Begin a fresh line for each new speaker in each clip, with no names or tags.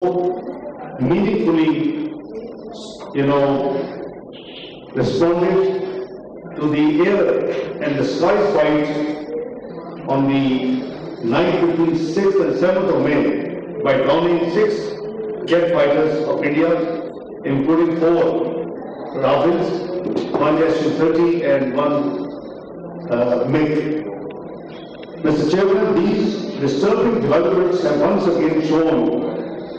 meaningfully, responded to the air and the sky fight on the night between 6th and 7th of May by downing 6 jet fighters of India, including 4 Rafales, 1 Su-30 and 1 MiG. Mr. Chairman, these disturbing developments have once again shown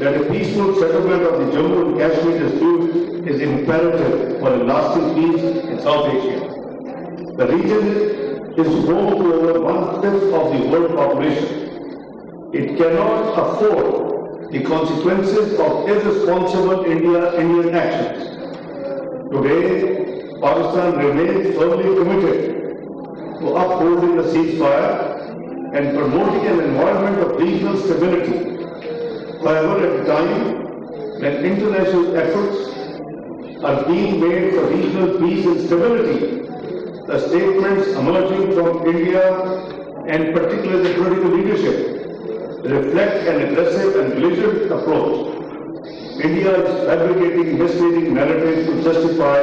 that a peaceful settlement of the Jammu and Kashmir dispute is imperative for a lasting peace in South Asia. The region is home to over 1/5 of the world population. It cannot afford the consequences of irresponsible Indian actions. Today, Pakistan remains firmly committed to upholding the ceasefire and promoting an environment of regional stability. However, at a time when international efforts are being made for regional peace and stability, the statements emerging from India and particularly the political leadership reflect an aggressive and belligerent approach. India is fabricating misleading narratives to justify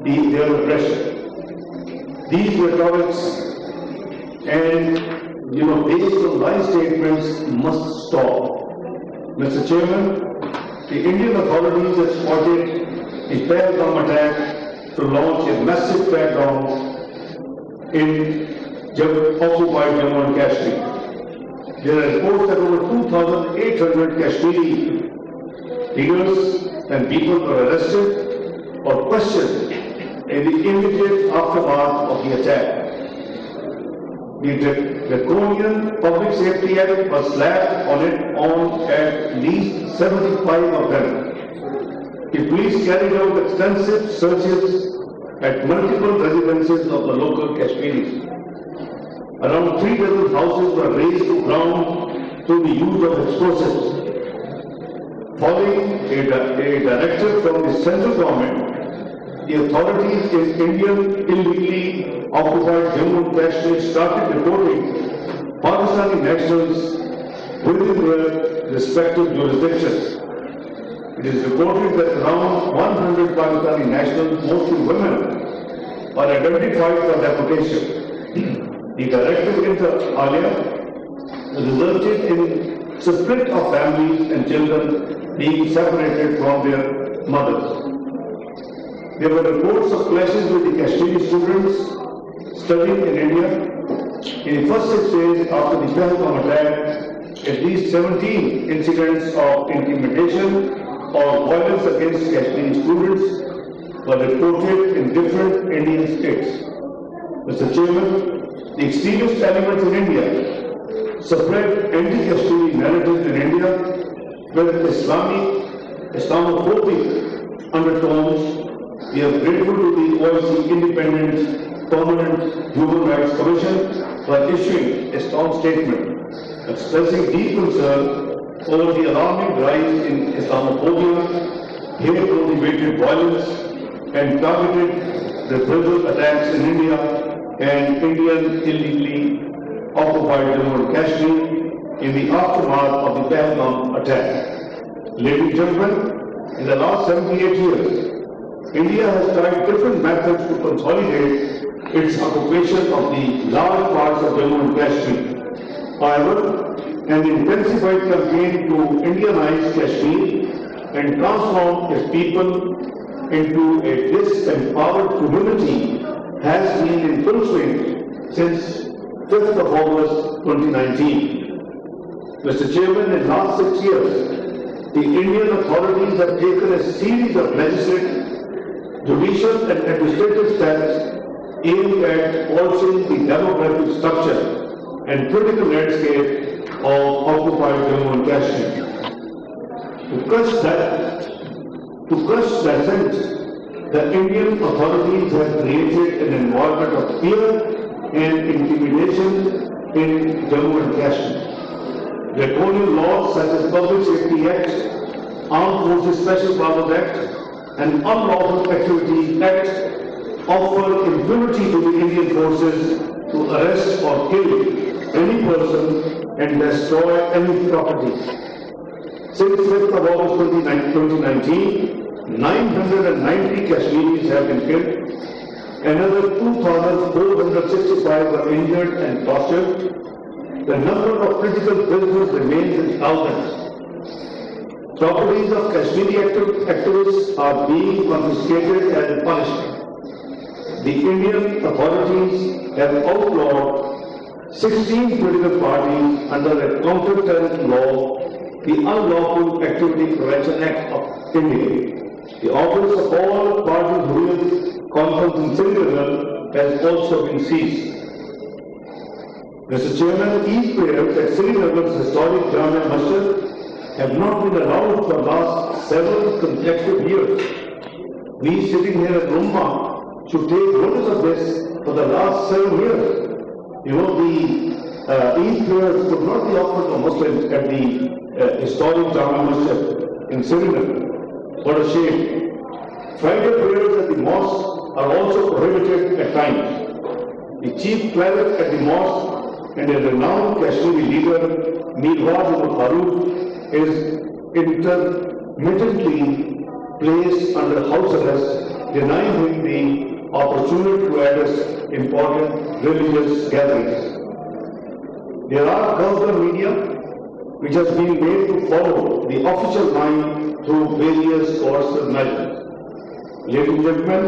their aggression. These rhetorics and based on lie statements must stop. Mr. Chairman, the Indian authorities have spotted the Pahalgam attack to launch a massive crackdown in occupied Jammu and Kashmir. There are reports that over 2,800 Kashmiri leaders and people were arrested or questioned in the immediate aftermath of the attack. The Draconian Public Safety Act was slapped on at least 75 of them. The police carried out extensive searches at multiple residences of the local Kashmiris. Around 3 dozen houses were razed to ground through the use of explosives. Following a directive from the central government, the authorities in Indian illegally occupied Jammu and Kashmir started deporting Pakistani nationals within their respective jurisdictions. It is reported that around 100 Pakistani nationals, mostly women, are identified for deportation. The directive inter alia resulted in split of families and children being separated from their mothers. There were reports of clashes with the Kashmiri students studying in India. In the first 6 days after the Pahalgam attack, at least 17 incidents of intimidation or violence against Kashmiri students were reported in different Indian states. Mr. Chairman, the extremist elements in India spread anti-Kashmiri narratives in India with Islamophobic undertones. We are grateful to the OIC Independent Permanent Human Rights Commission for issuing a strong statement expressing deep concern over the alarming rise in Islamophobia, hate-motivated violence, and targeted reprisal attacks in India and Indian illegally occupied Jammu and Kashmir in the aftermath of the Pahalgam attack. Ladies and gentlemen, in the last 78 years, India has tried different methods to consolidate its occupation of the large parts of Jammu and Kashmir. However, an intensified campaign to Indianize Kashmir and transform its people into a disempowered community has been in full swing since 5th of August 2019. Mr. Chairman, in the last 6 years, the Indian authorities have taken a series of legislative, judicial and administrative steps aimed at altering the demographic structure and political landscape of occupied Jammu and Kashmir. To crush that sense, the Indian authorities have created an environment of fear and intimidation in Jammu and Kashmir. Draconian laws such as Public Safety Act, Armed Forces Special Powers Act, and Unlawful Activities Act offer impunity to the Indian forces to arrest or kill any person and destroy any property. Since 5th of August 2019, 990 Kashmiris have been killed. Another 2,465 were injured and tortured. The number of critical prisoners remains in thousands. Properties of Kashmiri activists are being confiscated as a punishment. The Indian authorities have outlawed 16 political parties under a counter-terrorist law, the Unlawful Activity Prevention Act of India. The office of all party Hurriyat Conference in Srinagar has also been seized. Mr. Chairman, Eid prayers at Srinagar's historic Jamia Masjid have not been allowed for the last several consecutive years. We sitting here at Rumma should take notice of this for the last 7 years. You know, the Eid prayers could not be offered to Muslims at the historic Jamia Masjid in Srinagar. What a shame. Friday prayers at the mosque are also prohibited at times. The chief cleric at the mosque and a renowned Kashmiri leader, Mirwaz Umar Farooq, is intermittently placed under house arrest, denying him the opportunity to address important religious gatherings. There are government media which has been made to follow the official line through various coercive measures. Ladies and gentlemen,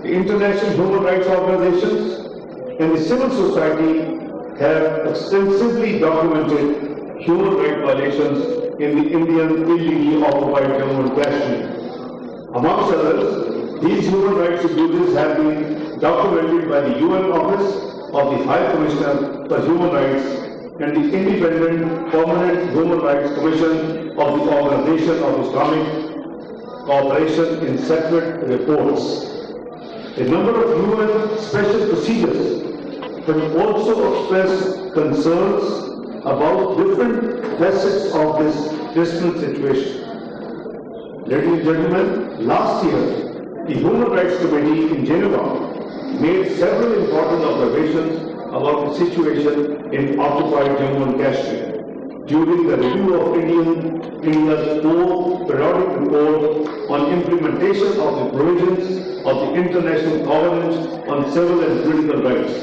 the international human rights organizations and the civil society have extensively documented human rights violations in the Indian illegally occupied Jammu and Kashmir. Amongst others, these human rights abuses have been documented by the UN Office of the High Commissioner for Human Rights and the Independent Permanent Human Rights Commission of the Organization of Islamic Cooperation in separate reports. A number of UN special procedures have also expressed concerns about different facets of this dismal situation. Ladies and gentlemen, last year, the Human Rights Committee in Geneva made several important observations about the situation in occupied Jammu and Kashmir during the review of India's 4th periodic report on implementation of the provisions of the International Covenant on Civil and Political Rights.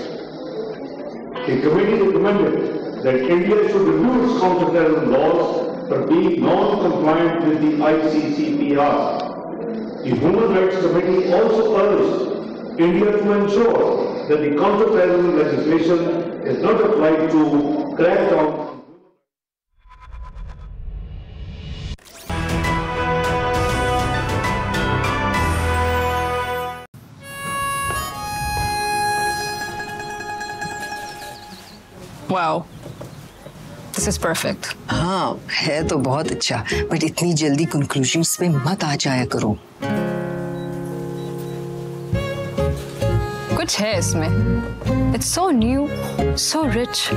The committee recommended that India should review its counter-terrorism laws for being non-compliant with the ICCPR. The Human Rights Committee also urged India to ensure that the counter-terrorism legislation is not applied to crack down.
Wow, this is perfect.
हाँ, है तो बहुत अच्छा, but इतनी जल्दी conclusions पे मत आ जाया करो।
कुछ है इसमें। It's so new, so rich.